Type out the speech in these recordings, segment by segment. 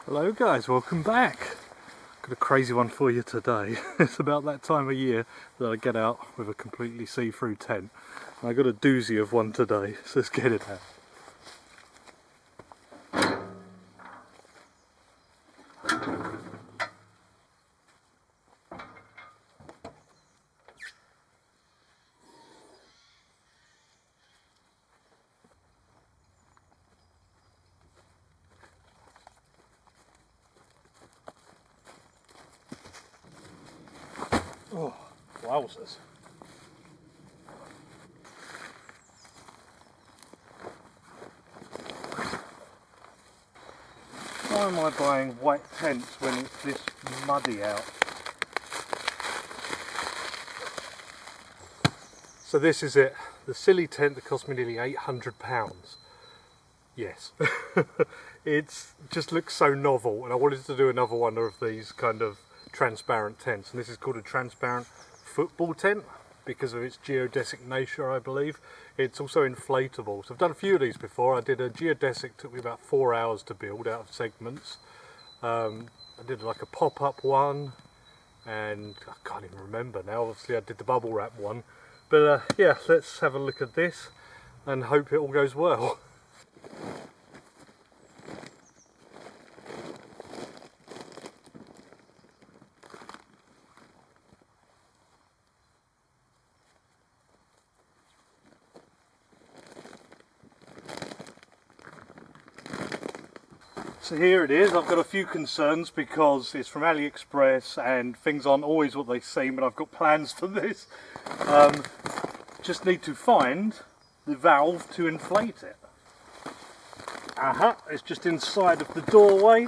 Hello guys, welcome back. Got a crazy one for you today. It's about that time of year that I get out with a completely see-through tent. And I got a doozy of one today, so let's get it out. Oh, wowzers. Why am I buying white tents when it's this muddy out? So this is it, the silly tent that cost me nearly £800. Yes. It just looks so novel, and I wanted to do another one of these kind of transparent tents, and this is called a transparent football tent because of its geodesic nature, I believe. It's also inflatable, so I've done a few of these before. I did a geodesic, took me about 4 hours to build out of segments. I did like a pop-up one, and I can't even remember now. Obviously I did the bubble wrap one, but yeah, let's have a look at this and hope it all goes well. So here it is. I've got a few concerns because it's from AliExpress and things aren't always what they seem, but I've got plans for this. Just need to find the valve to inflate it. It's just inside of the doorway.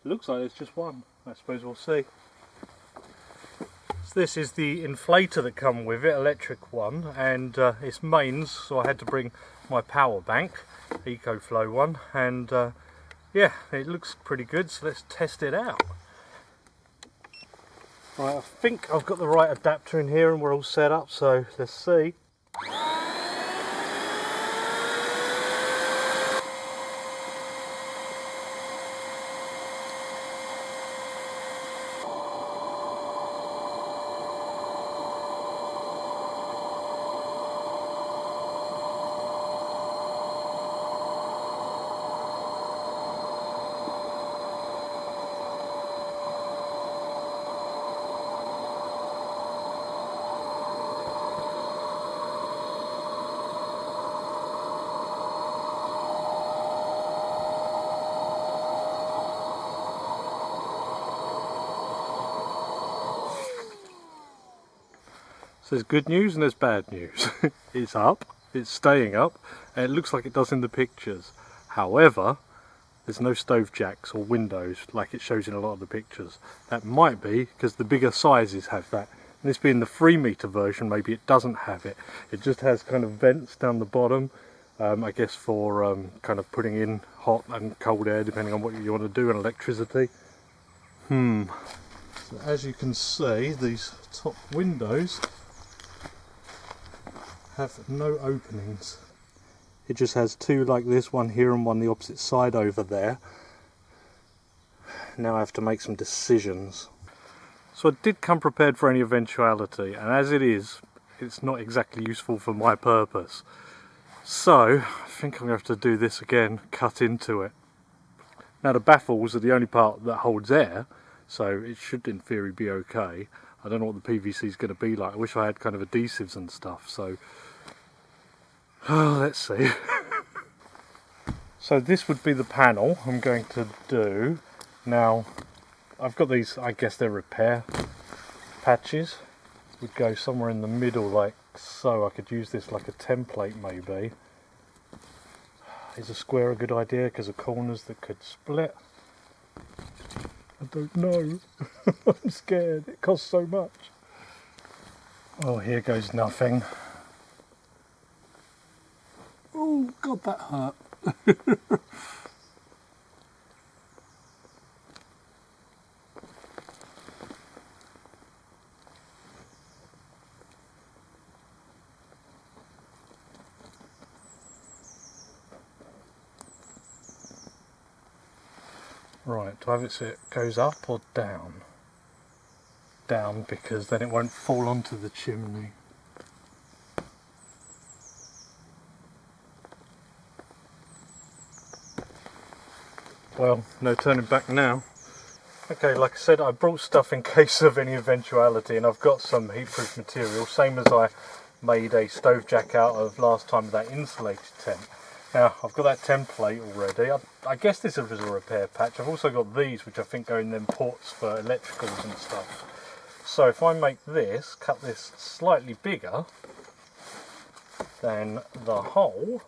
Looks like there's just one. I suppose we'll see. So this is the inflator that come with it, electric one, and it's mains, so I had to bring my power bank, EcoFlow one, and yeah, it looks pretty good, so let's test it out. Right, I think I've got the right adapter in here and we're all set up, so let's see. So there's good news and there's bad news. It's up, it's staying up, and it looks like it does in the pictures. However, there's no stove jacks or windows like it shows in a lot of the pictures. That might be because the bigger sizes have that. And this being the 3-meter version, maybe it doesn't have it. It just has kind of vents down the bottom, I guess for kind of putting in hot and cold air depending on what you want to do, and electricity. So as you can see, these top windows have no openings. It just has two like this, one here and one the opposite side over there. Now I have to make some decisions. So I did come prepared for any eventuality, and as it is, it's not exactly useful for my purpose. So I think I'm going to have to do this again, cut into it. Now the baffles are the only part that holds air, so it should in theory be okay. I don't know what the PVC is going to be like. I wish I had kind of adhesives and stuff, so let's see. So this would be the panel I'm going to do. Now I've got these, I guess they're repair patches. Would go somewhere in the middle like so. I could use this like a template maybe. Is a square a good idea because of corners that could split? I don't know. I'm scared, it costs so much. Oh, here goes nothing. Oh god, that hurt. Right, do I have it so it goes up or down? Down, because then it won't fall onto the chimney. Well, no turning back now. Okay, like I said, I brought stuff in case of any eventuality, and I've got some heat-proof material, same as I made a stove jack out of last time with that insulated tent. Now, I've got that template already. I guess this is a repair patch. I've also got these, which I think go in them ports for electricals and stuff. So if I make this, cut this slightly bigger than the hole,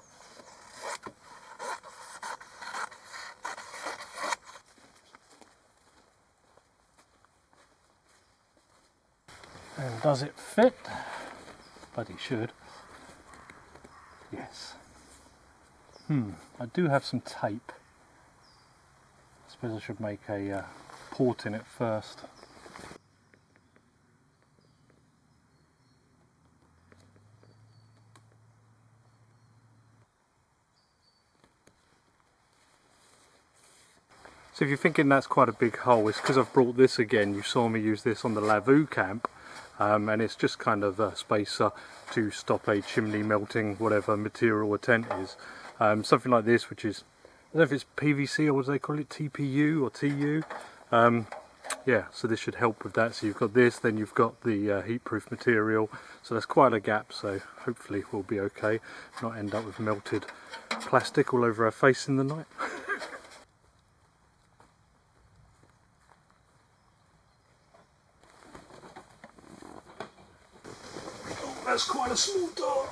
and does it fit? But it should. Yes. I do have some tape. I suppose I should make a port in it first. So if you're thinking that's quite a big hole, it's because I've brought this again. You saw me use this on the Lavu camp, and it's just kind of a spacer to stop a chimney melting whatever material a tent is. Something like this, which is, I don't know if it's PVC or what do they call it, TPU or TU. Yeah, so this should help with that. So you've got this, then you've got the heat-proof material. So there's quite a gap, so hopefully we'll be okay. Not end up with melted plastic all over our face in the night. That's quite a small door.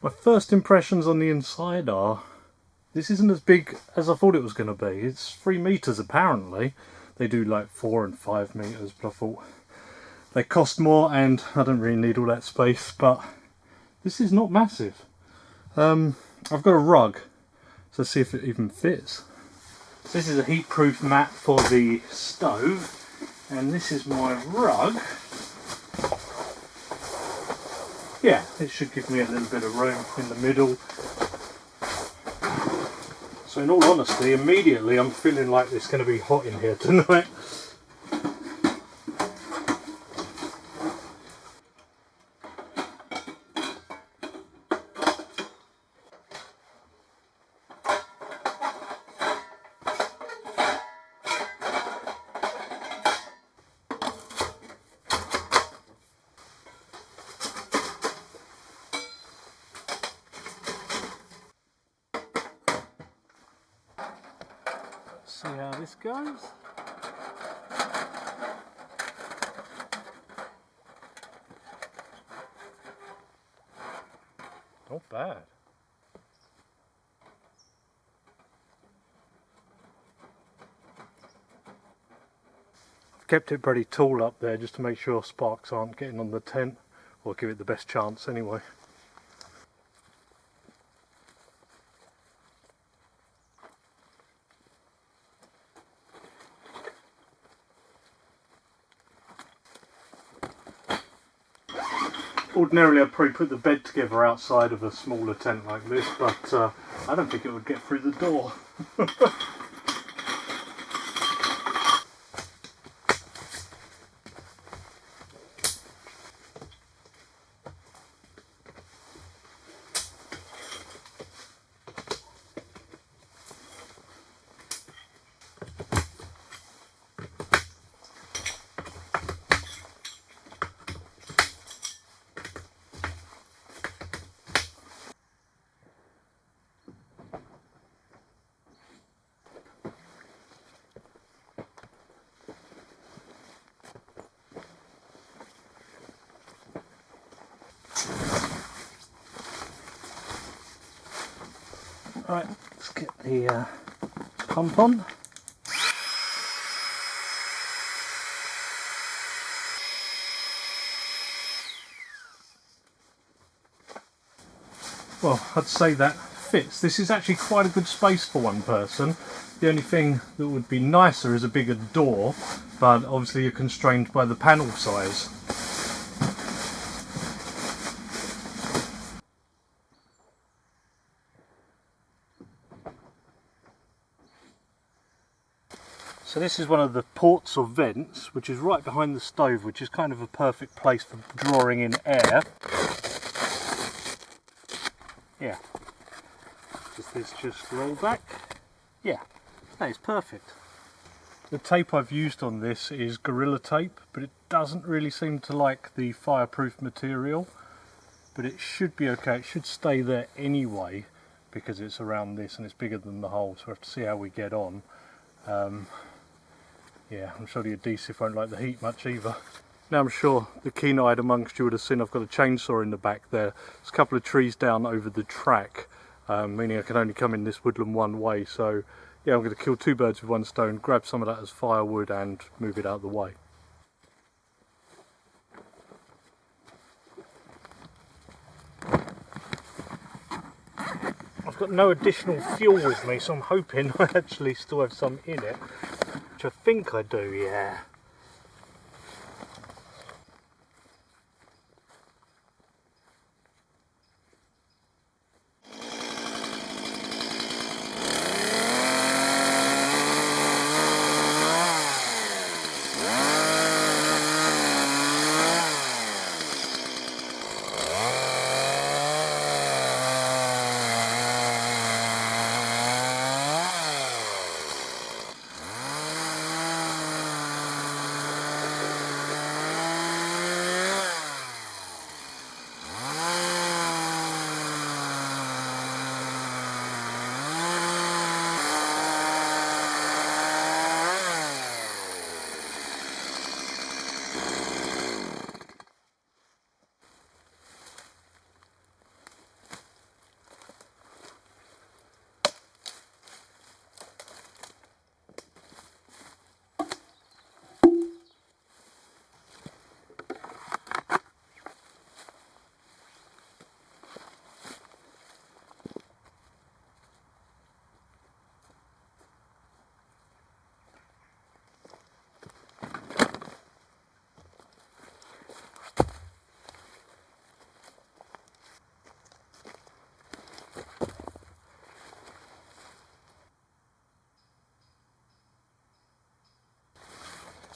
My first impressions on the inside are, this isn't as big as I thought it was going to be. It's 3 meters apparently. They do like 4 and 5 meters, but I thought they cost more and I don't really need all that space, but this is not massive. I've got a rug, so let's see if it even fits. So this is a heat-proof mat for the stove, and this is my rug. Yeah, it should give me a little bit of room in the middle. So in all honesty, immediately I'm feeling like it's going to be hot in here tonight. See how this goes. Not bad. I've kept it pretty tall up there just to make sure sparks aren't getting on the tent, or give it the best chance anyway. Ordinarily I'd probably put the bed together outside of a smaller tent like this, but I don't think it would get through the door. Right, let's get the pump on. Well, I'd say that fits. This is actually quite a good space for one person. The only thing that would be nicer is a bigger door, but obviously you're constrained by the panel size. So this is one of the ports or vents, which is right behind the stove, which is kind of a perfect place for drawing in air. Yeah. Does this just roll back? Yeah, that is perfect. The tape I've used on this is Gorilla Tape, but it doesn't really seem to like the fireproof material. But it should be okay, it should stay there anyway, because it's around this and it's bigger than the hole, so we have to see how we get on. Yeah, I'm sure the adhesive won't like the heat much either. Now I'm sure the keen-eyed amongst you would have seen I've got a chainsaw in the back there. There's a couple of trees down over the track, meaning I can only come in this woodland one way, so yeah, I'm going to kill two birds with one stone, grab some of that as firewood and move it out of the way. I've got no additional fuel with me, so I'm hoping I actually still have some in it, which I think I do, yeah.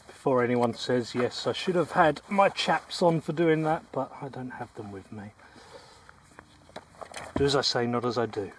Before anyone says, yes, I should have had my chaps on for doing that, but I don't have them with me. Do as I say, not as I do.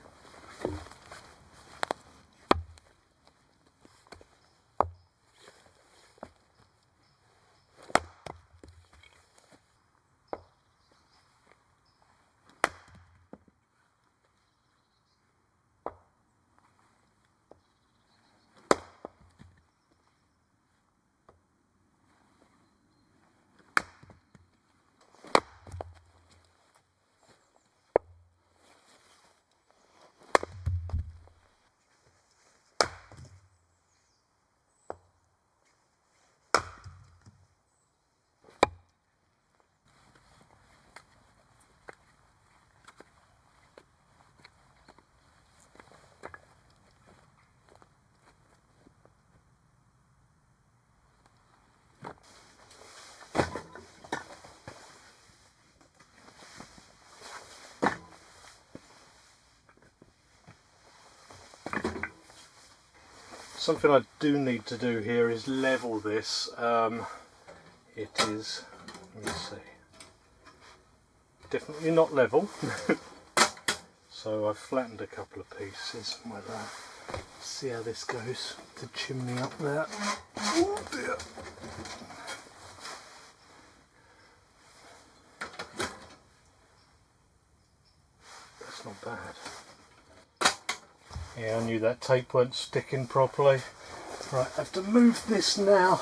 Something I do need to do here is level this. It is, let me see, definitely not level. So I've flattened a couple of pieces. Might see how this goes. The chimney up there. Oh dear. That's not bad. Yeah, I knew that tape weren't sticking properly. Right, I have to move this now.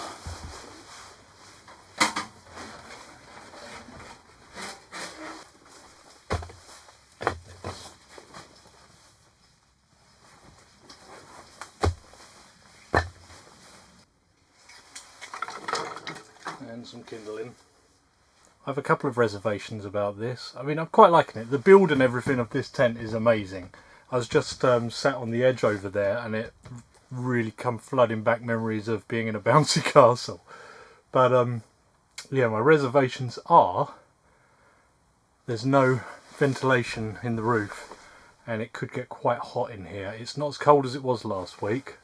And some kindling. I have a couple of reservations about this. I mean, I'm quite liking it. The build and everything of this tent is amazing. I was just sat on the edge over there and it really come flooding back memories of being in a bouncy castle. But yeah, my reservations are there's no ventilation in the roof and it could get quite hot in here. It's not as cold as it was last week,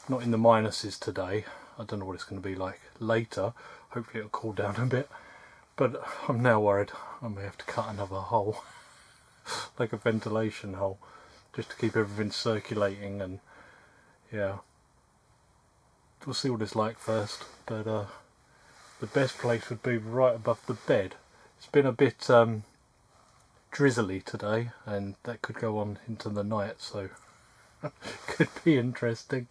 not in the minuses today. I don't know what it's going to be like later. Hopefully it'll cool down a bit. But I'm now worried I may have to cut another hole, like a ventilation hole, just to keep everything circulating. And yeah, we'll see what it's like first. But the best place would be right above the bed. It's been a bit drizzly today, and that could go on into the night, so could be interesting.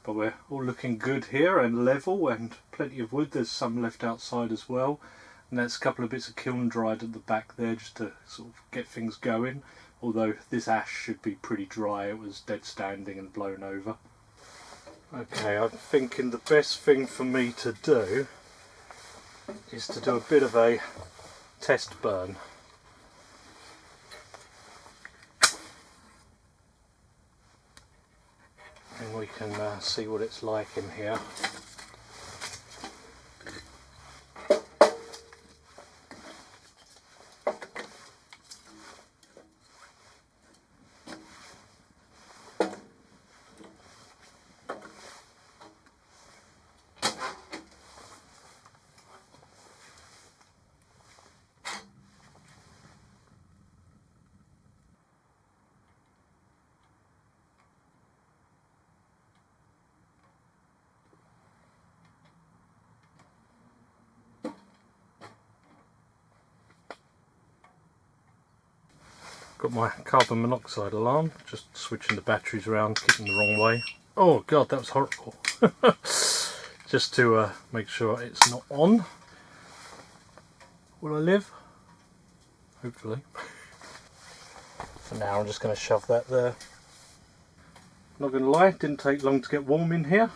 But we're all looking good here and level, and plenty of wood. There's some left outside as well, and there's a couple of bits of kiln dried at the back there just to sort of get things going, although this ash should be pretty dry. It was dead standing and blown over. Okay, I'm thinking the best thing for me to do is to do a bit of a test burn. And we can see what it's like in here. Got my carbon monoxide alarm, just switching the batteries around, keeping the wrong way. Oh god, that was horrible. Just to make sure it's not on. Will I live? Hopefully. For now I'm just going to shove that there. Not going to lie, it didn't take long to get warm in here.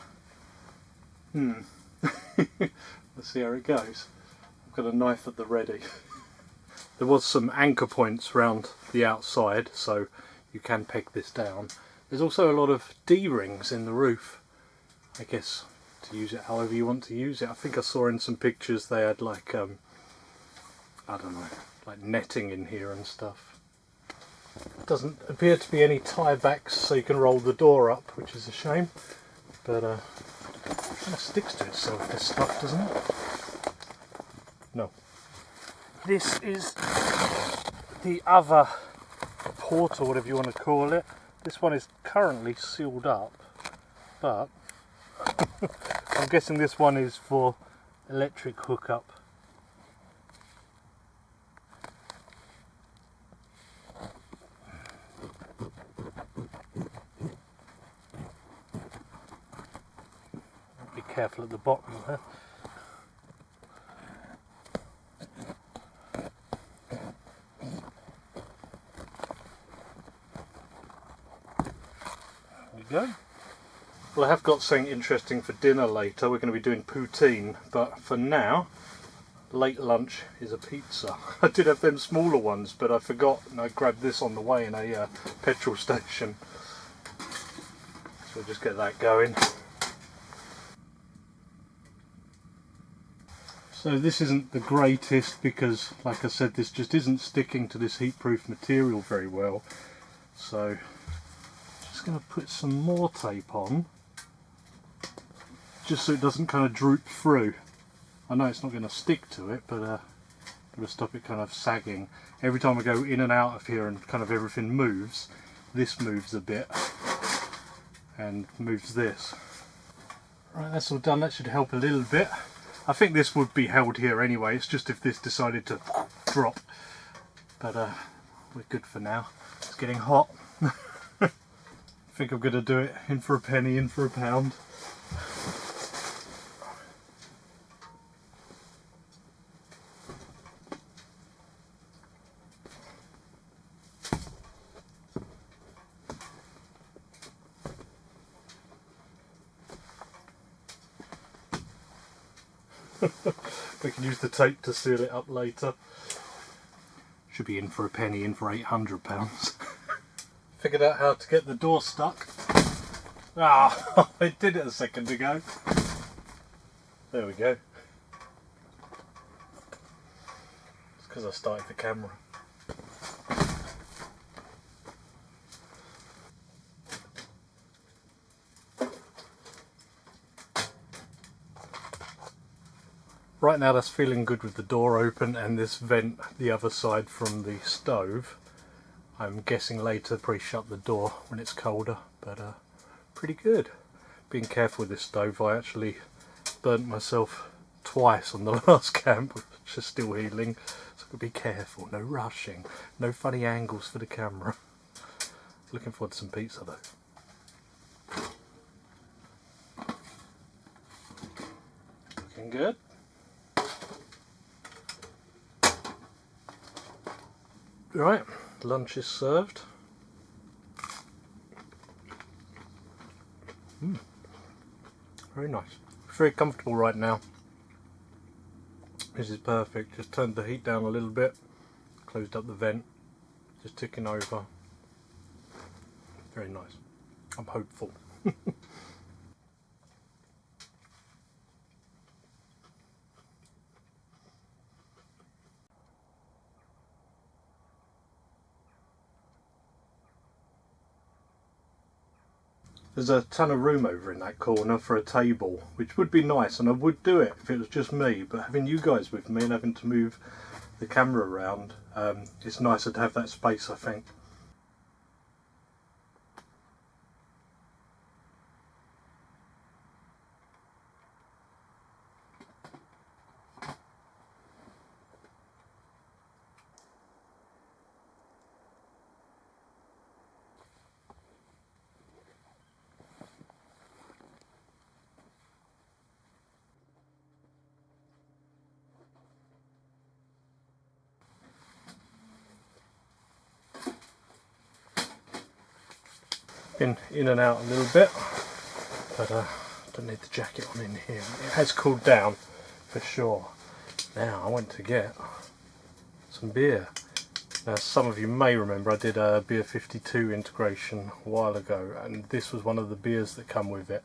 Let's see how it goes. I've got a knife at the ready. There was some anchor points around the outside, so you can peg this down. There's also a lot of D-rings in the roof, I guess, to use it however you want to use it. I think I saw in some pictures they had like, I don't know, like netting in here and stuff. Doesn't appear to be any tie backs so you can roll the door up, which is a shame, but it kind of sticks to itself, this stuff, doesn't it? No. This is the other port, or whatever you want to call it. This one is currently sealed up, but I'm guessing this one is for electric hookup. Be careful at the bottom there. Go. Well, I have got something interesting for dinner later. We're going to be doing poutine, but for now, late lunch is a pizza. I did have them smaller ones, but I forgot, and I grabbed this on the way in a petrol station. So we'll just get that going. So this isn't the greatest because, like I said, this just isn't sticking to this heat-proof material very well. So going to put some more tape on just so it doesn't kind of droop through. I know it's not going to stick to it, but going to stop it kind of sagging. Every time I go in and out of here and kind of everything moves, this moves a bit and moves this. Right, that's all done. That should help a little bit. I think this would be held here anyway. It's just if this decided to drop, but we're good for now. It's getting hot. I think I'm going to do it in for a penny, in for a pound. We can use the tape to seal it up later. Should be in for a penny, in for £800. Figured out how to get the door stuck. Ah, I did it a second ago. There we go. It's because I started the camera. right now that's feeling good with the door open and this vent the other side from the stove. I'm guessing later probably shut the door when it's colder, but pretty good. Being careful with this stove, I actually burnt myself twice on the last camp, which is still healing, so I've got to be careful, no rushing, no funny angles for the camera. Looking forward to some pizza though. Looking good. Right, lunch is served. Very nice. It's very comfortable right now. This is perfect. Just turned the heat down a little bit, closed up the vent, just ticking over. Very nice. I'm hopeful. There's a ton of room over in that corner for a table, which would be nice, and I would do it if it was just me, but having you guys with me and having to move the camera around, it's nicer to have that space, I think. Been in and out a little bit, but don't need the jacket on in here. It has cooled down for sure. Now I went to get some beer. Now some of you may remember I did a Beer 52 integration a while ago, and this was one of the beers that come with it.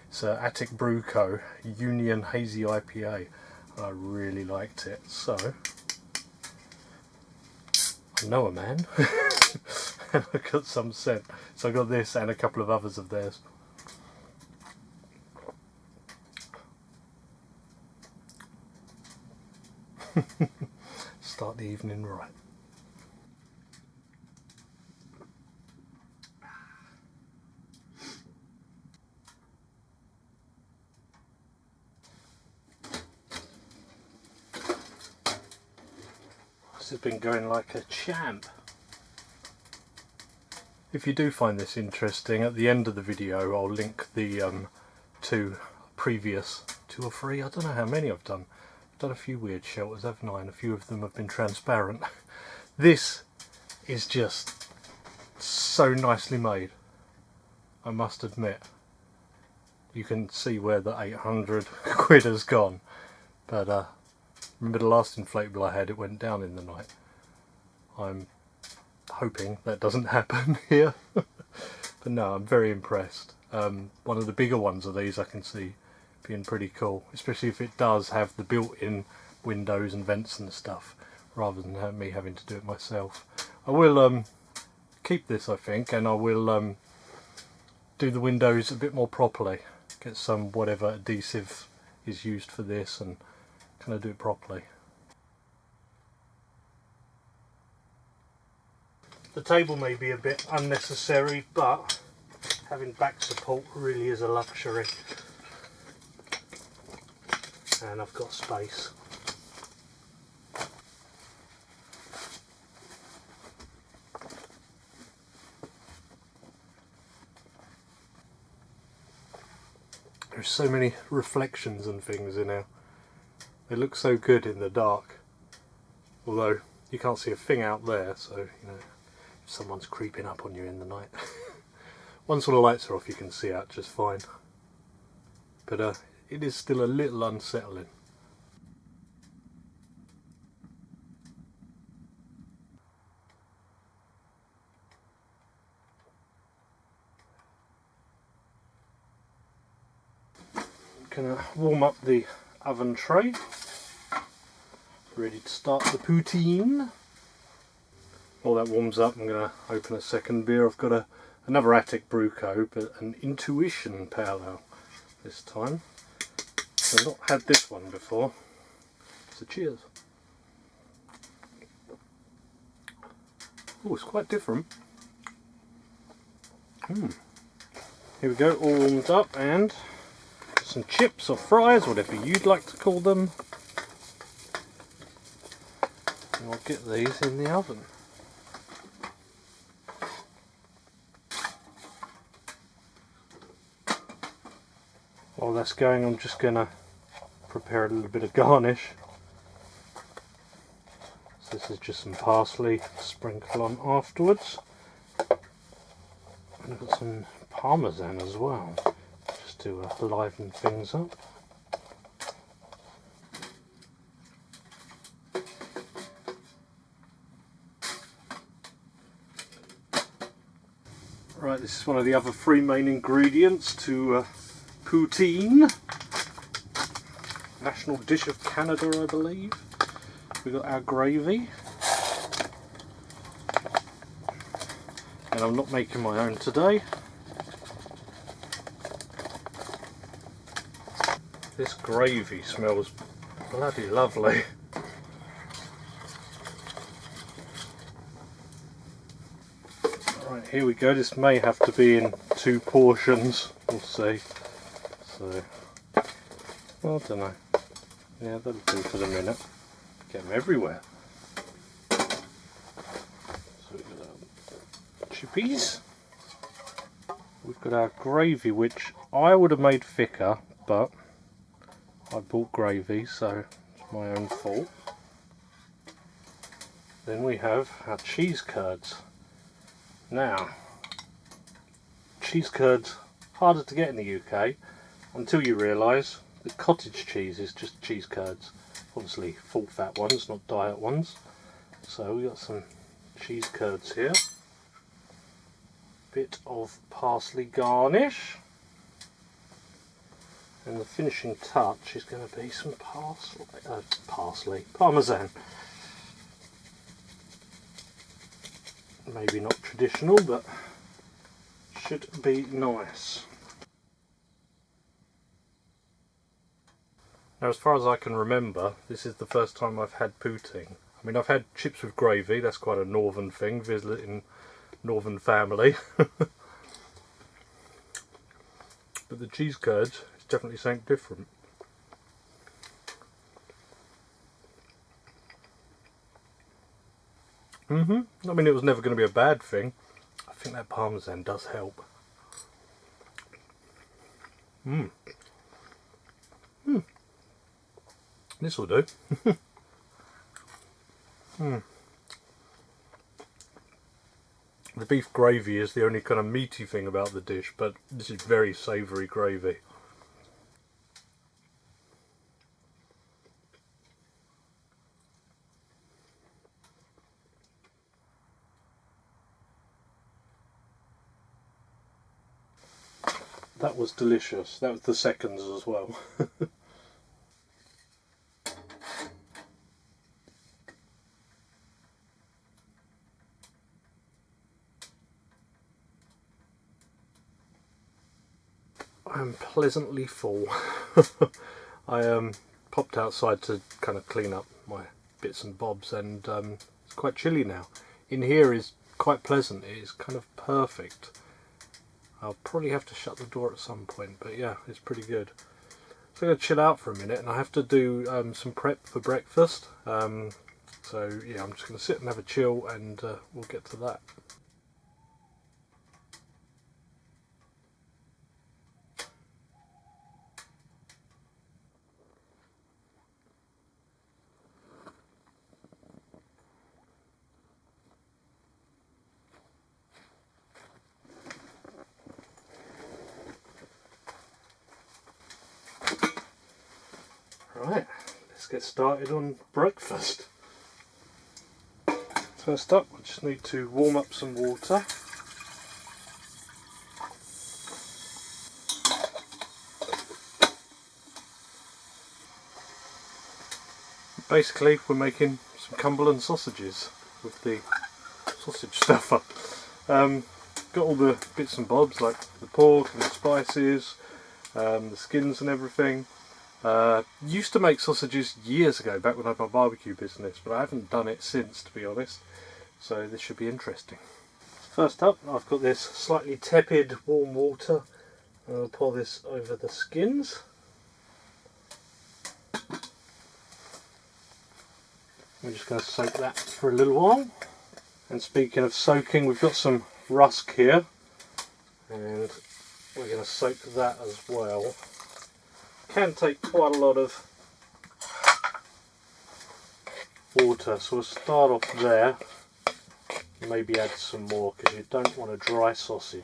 It's Attic Brew Co. Union Hazy IPA, and I really liked it. So I know a man. And I got some sent. So I got this and a couple of others of theirs. Start the evening right. This has been going like a champ. If you do find this interesting, at the end of the video I'll link the two previous 2 or 3, I don't know how many I've done. I've done a few weird shelters, haven't I? And a few of them have been transparent. This is just so nicely made, I must admit. You can see where the 800 quid has gone, but remember the last inflatable I had, it went down in the night. I'm hoping that doesn't happen here. But no, I'm very impressed. One of the bigger ones of these I can see being pretty cool, especially if it does have the built-in windows and vents and stuff, rather than me having to do it myself. I will keep this, I think, and I will do the windows a bit more properly, get some whatever adhesive is used for this and kind of do it properly. The table may be a bit unnecessary, but having back support really is a luxury. And I've got space. There's so many reflections and things in here. They look so good in the dark. Although you can't see a thing out there, so you know, if someone's creeping up on you in the night. Once all the lights are off you can see out just fine. But it is still a little unsettling. Gonna warm up the oven tray. Ready to start the poutine. While that warms up, I'm going to open a second beer. I've got another Attic Brew Co, but an Intuition Pale Ale this time. I've not had this one before. So cheers. Oh, it's quite different. Here we go, all warmed up, and some chips or fries, whatever you'd like to call them. And I'll get these in the oven. While that's going, I'm just going to prepare a little bit of garnish. So this is just some parsley to sprinkle on afterwards. And I've got some parmesan as well, just to liven things up. Right, this is one of the other three main ingredients to poutine. National dish of Canada, I believe. We've got our gravy. And I'm not making my own today. This gravy smells bloody lovely. Right, here we go. This may have to be in 2 portions. We'll see. So, well, I don't know. Yeah, that'll do for the minute. Get them everywhere. So we've got our chippies. We've got our gravy, which I would have made thicker, but I bought gravy, so it's my own fault. Then we have our cheese curds. Now, cheese curds, harder to get in the UK until you realise that cottage cheese is just cheese curds. Obviously full fat ones, not diet ones. So we've got some cheese curds here. Bit of parsley garnish. And the finishing touch is going to be some parmesan. Maybe not traditional, but should be nice. Now, as far as I can remember, this is the first time I've had poutine. I mean, I've had chips with gravy, that's quite a northern thing, visiting northern family. But the cheese curds is definitely something different. I mean, it was never going to be a bad thing. I think that parmesan does help. This will do. The beef gravy is the only kind of meaty thing about the dish, but this is very savoury gravy. That was delicious. That was the seconds as well. I'm pleasantly full. I popped outside to kind of clean up my bits and bobs, and it's quite chilly now. In here is quite pleasant. It is kind of perfect. I'll probably have to shut the door at some point, but yeah, it's pretty good. So I'm going to chill out for a minute, and I have to do some prep for breakfast. So yeah, I'm just going to sit and have a chill, and we'll get to that. Right, let's get started on breakfast. First up, I just need to warm up some water. Basically, we're making some Cumberland sausages with the sausage stuffer. Got all the bits and bobs like the pork and the spices, the skins and everything. Used to make sausages years ago, back when I had my barbecue business, but I haven't done it since, to be honest. So this should be interesting. First up, I've got this slightly tepid warm water. I'll pour this over the skins. We're just going to soak that for a little while. And speaking of soaking, we've got some rusk here, and we're going to soak that as well. Can take quite a lot of water, so we'll start off there. Maybe add some more because you don't want a dry sausage.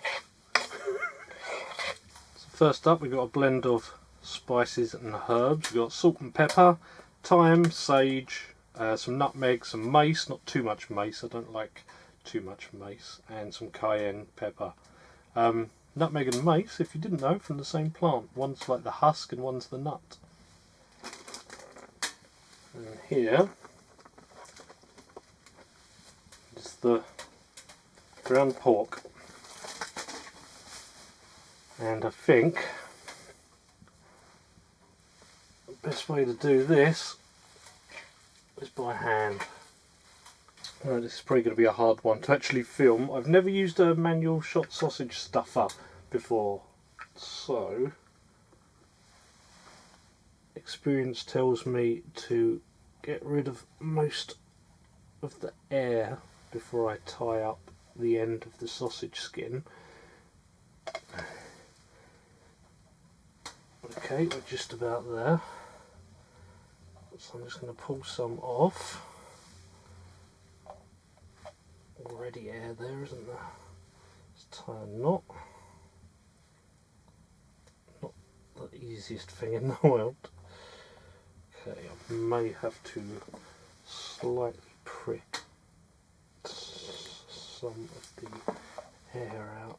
So first up, we've got a blend of spices and herbs. We've got salt and pepper, thyme, sage, some nutmeg, some mace, not too much mace, I don't like too much mace, and some cayenne pepper. Nutmeg and mace, if you didn't know, from the same plant. One's like the husk and one's the nut. And here is the ground pork. And I think the best way to do this is by hand. This is probably going to be a hard one to actually film. I've never used a manual shot sausage stuffer before, so experience tells me to get rid of most of the air before I tie up the end of the sausage skin. Okay, we're just about there. So I'm just going to pull some off. Already air there, isn't there? Let's tie a knot. Not the easiest thing in the world. Okay, I may have to slightly prick some of the air out.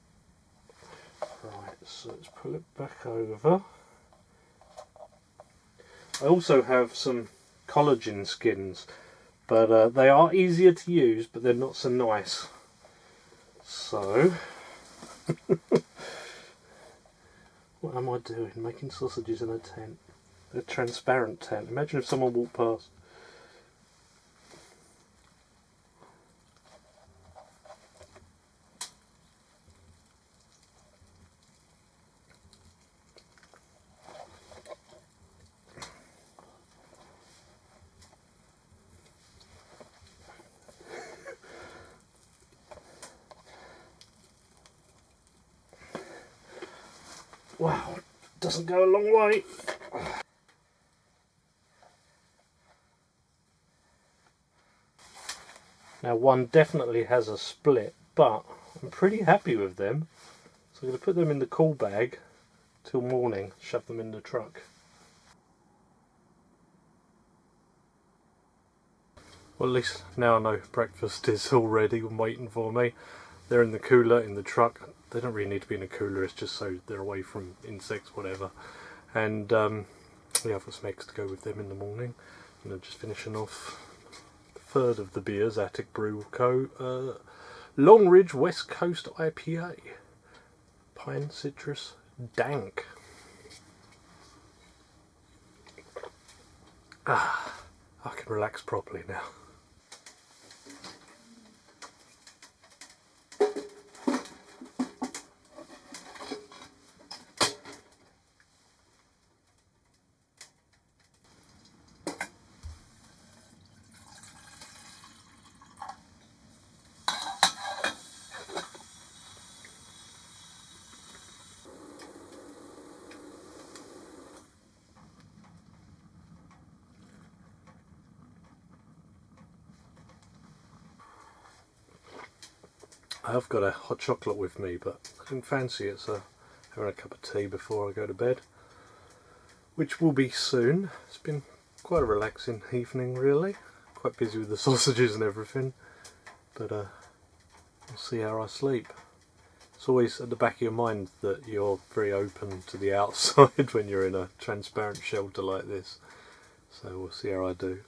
Right, so let's pull it back over. I also have some collagen skins, but they are easier to use, but they're not so nice. So, what am I doing? Making sausages in a tent. A transparent tent. Imagine if someone walked past. Wow, doesn't go a long way. Now one definitely has a split, but I'm pretty happy with them. So I'm going to put them in the cool bag till morning, shove them in the truck. Well, at least now I know breakfast is all ready and waiting for me. They're in the cooler in the truck. They don't really need to be in a cooler, it's just so they're away from insects, whatever. And yeah, I've got some eggs to go with them in the morning. And I'm just finishing off the third of the beers, Attic Brew Co. Long Ridge West Coast IPA. Pine Citrus Dank. I can relax properly now. I've got a hot chocolate with me, but I didn't fancy it, so having a cup of tea before I go to bed, which will be soon. It's been quite a relaxing evening, really. Quite busy with the sausages and everything, but we'll see how I sleep. It's always at the back of your mind that you're very open to the outside when you're in a transparent shelter like this, so we'll see how I do.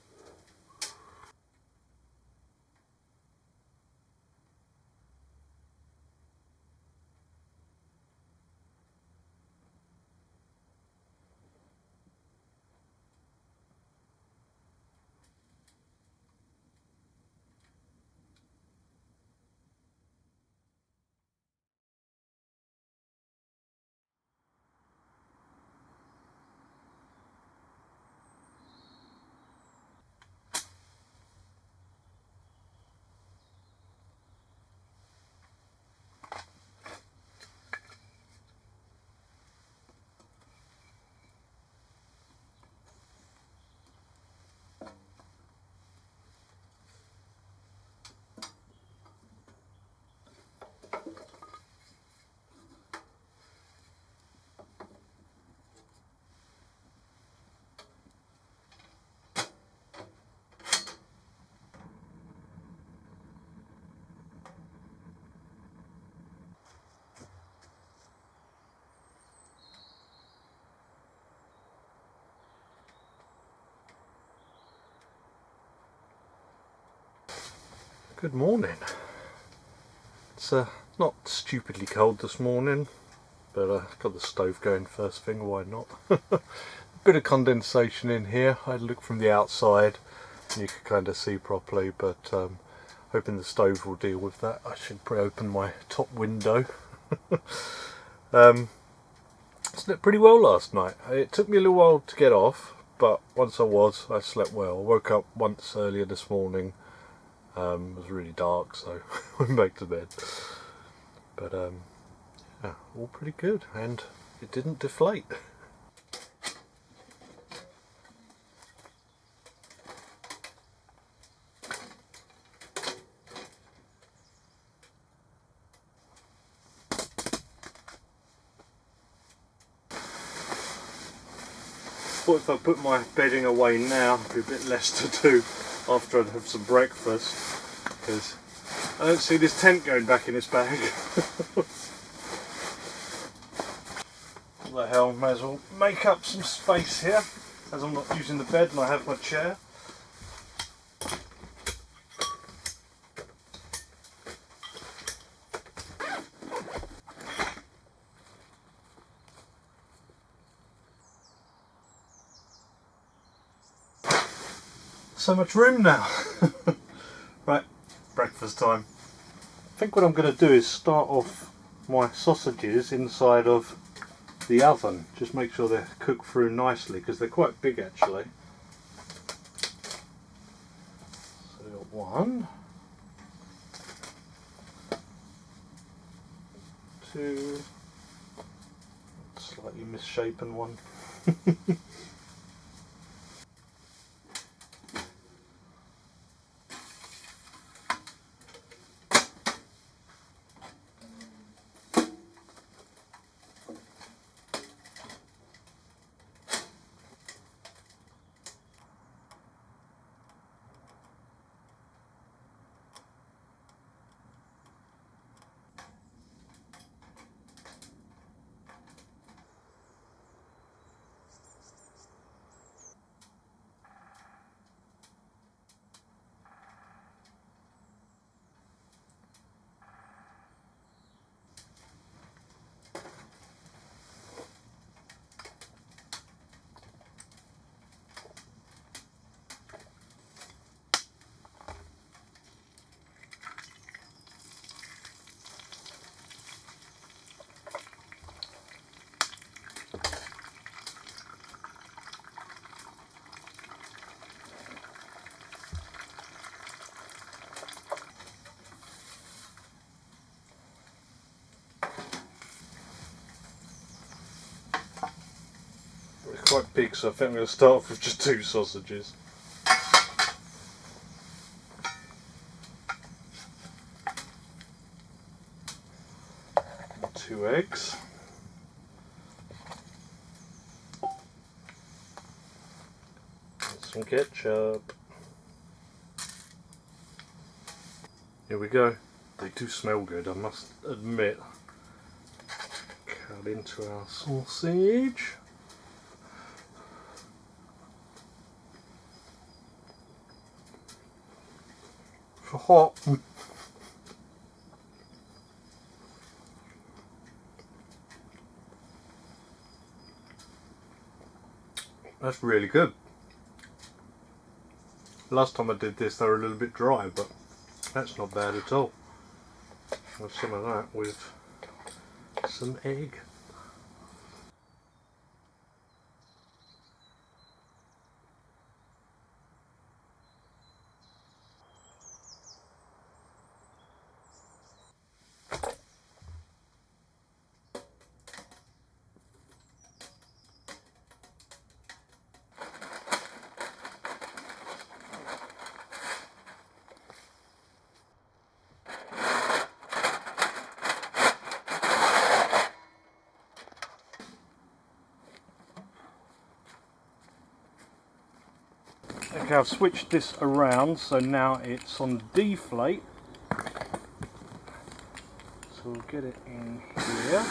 Good morning. It's not stupidly cold this morning, but got the stove going first thing, why not? A bit of condensation in here. I had a look from the outside and you can kind of see properly, but hoping the stove will deal with that. I should probably open my top window. Slept pretty well last night. It took me a little while to get off, but once I slept well. I woke up once earlier this morning. It was really dark, so I went back to bed. But yeah, all pretty good, and it didn't deflate. Thought if I put my bedding away now, it'd be a bit less to do after I'd have some breakfast, because I don't see this tent going back in its bag. What the hell, may as well make up some space here, as I'm not using the bed and I have my chair. So much room now. Right, breakfast time. I think what I'm going to do is start off my sausages inside of the oven. Just make sure they're cooked through nicely, because they're quite big actually. So we've got one, two, slightly misshapen one. Quite big, so I think I'm going to start off with just 2 sausages. And 2 eggs. And some ketchup. Here we go. They do smell good, I must admit. Cut into our sausage. Hot. That's really good. Last time I did this they were a little bit dry, but that's not bad at all. Have some of that with some egg. Okay, I've switched this around, so now it's on deflate. So we'll get it in here.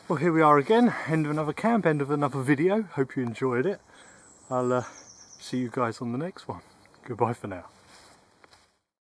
Well, here we are again, end of another camp, end of another video. Hope you enjoyed it. I'll see you guys on the next one. Goodbye for now.